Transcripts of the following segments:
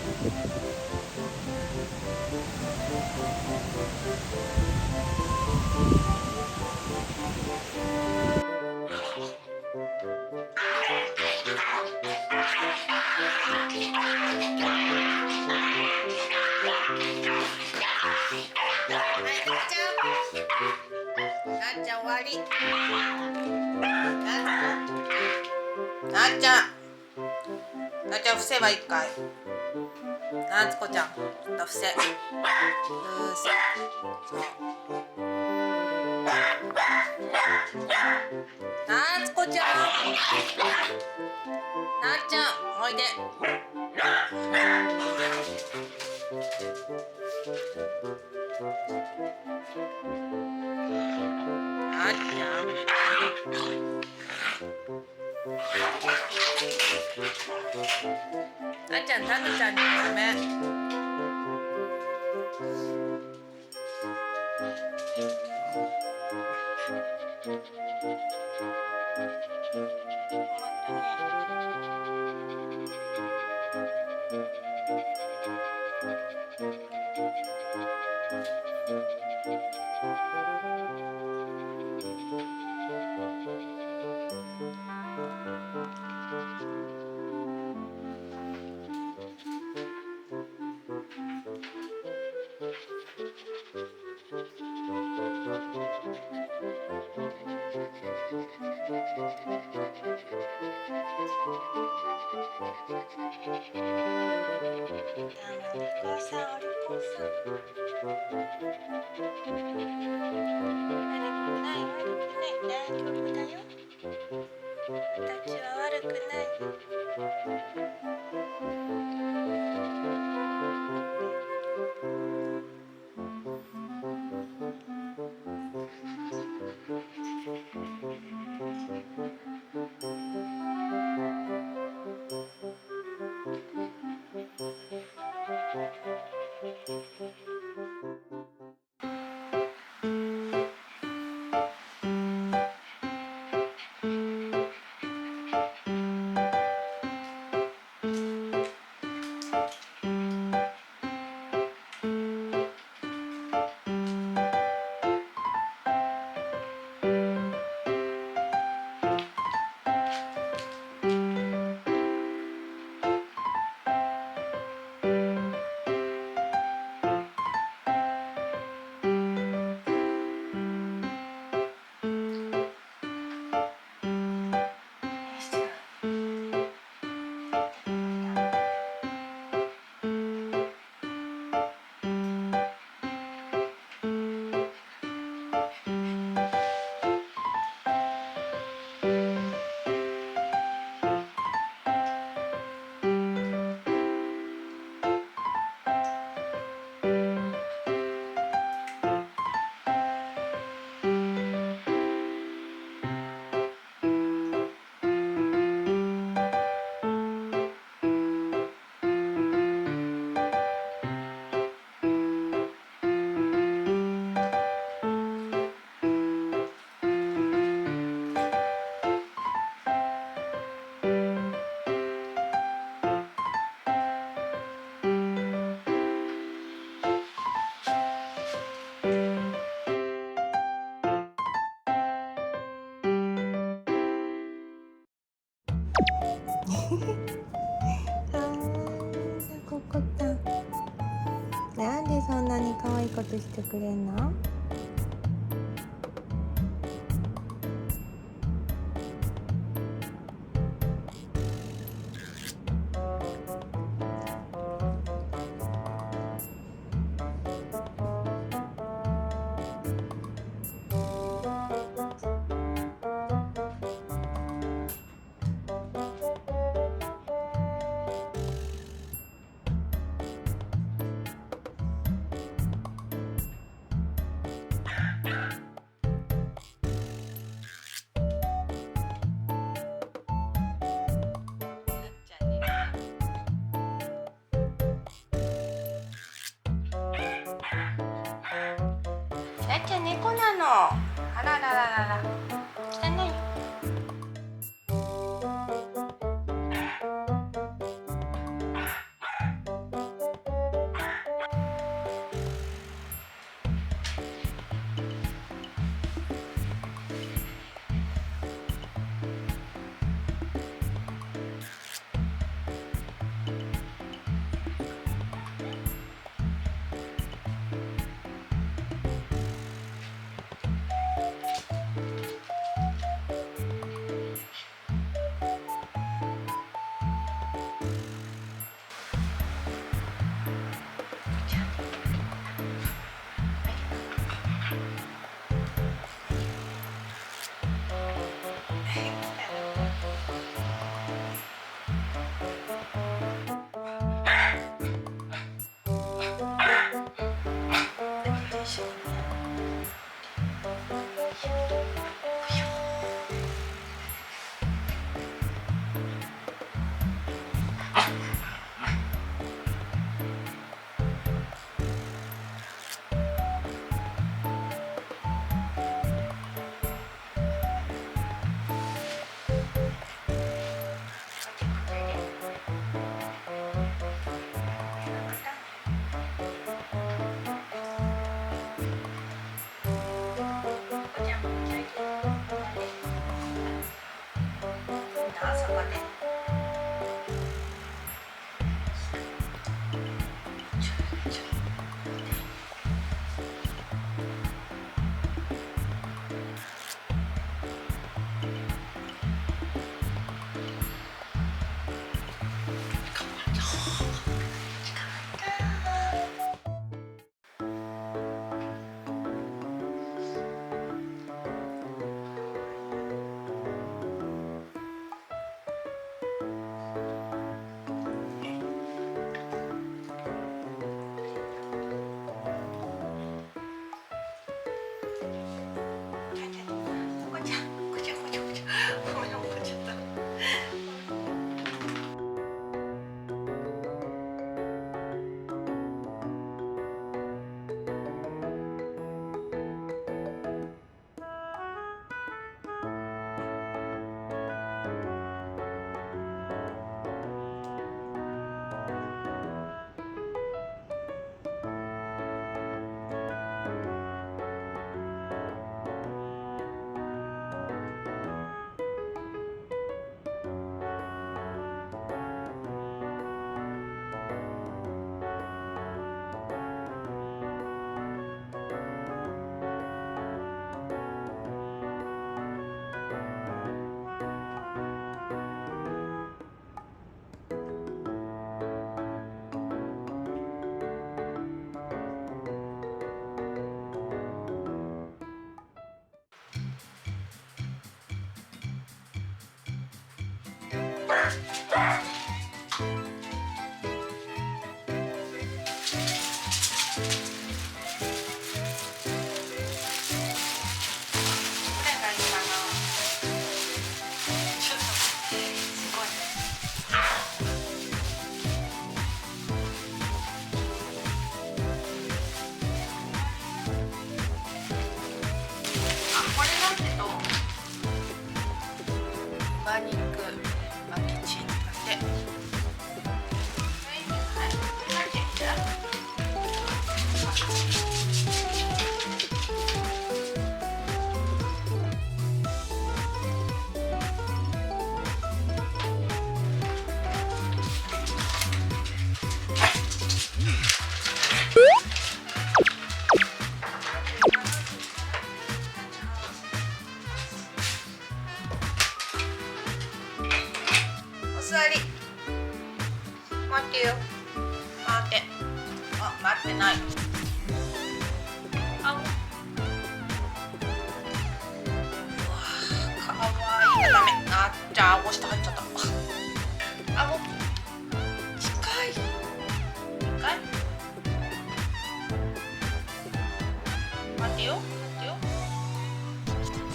なっちゃん終わり。なっちゃん伏せば一回。なつこちゃん伏せ。そうなつこちゃん、なっちゃんおいで。なっちゃんタヌちゃんにダメ。ココちゃん、なんでそんなに可愛いことしてくれんの？なっちゃん猫なの。あららららら。汚い。な、そこで。ーニックマキチンでお座り。待ってよ。待って。あ、待ってない。あ、うわ、かわいい。ダメ。あ、じゃあ顎下入っちゃった。顎近い。近い。待ってよ。待ってよ。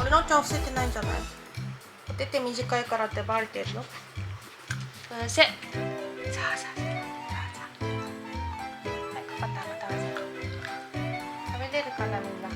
あれ、なっちゃん伏せてないんじゃない？お手手短いからってバレてるの？伏せ。さあさあ。はい、パパタまた食べれるかな、みんな。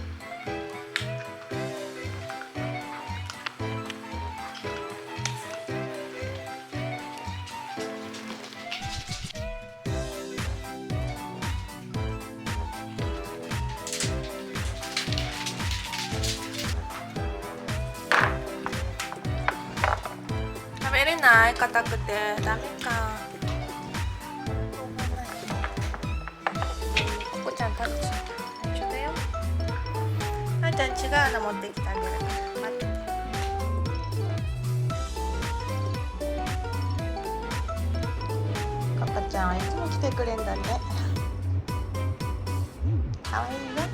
食べれない？硬くてダメか。ココちゃんタッチ。一緒だよ。あんちゃん違うの持ってきたんじゃないかな。待ってて。ココちゃんはいつも来てくれんだね。かわいいね。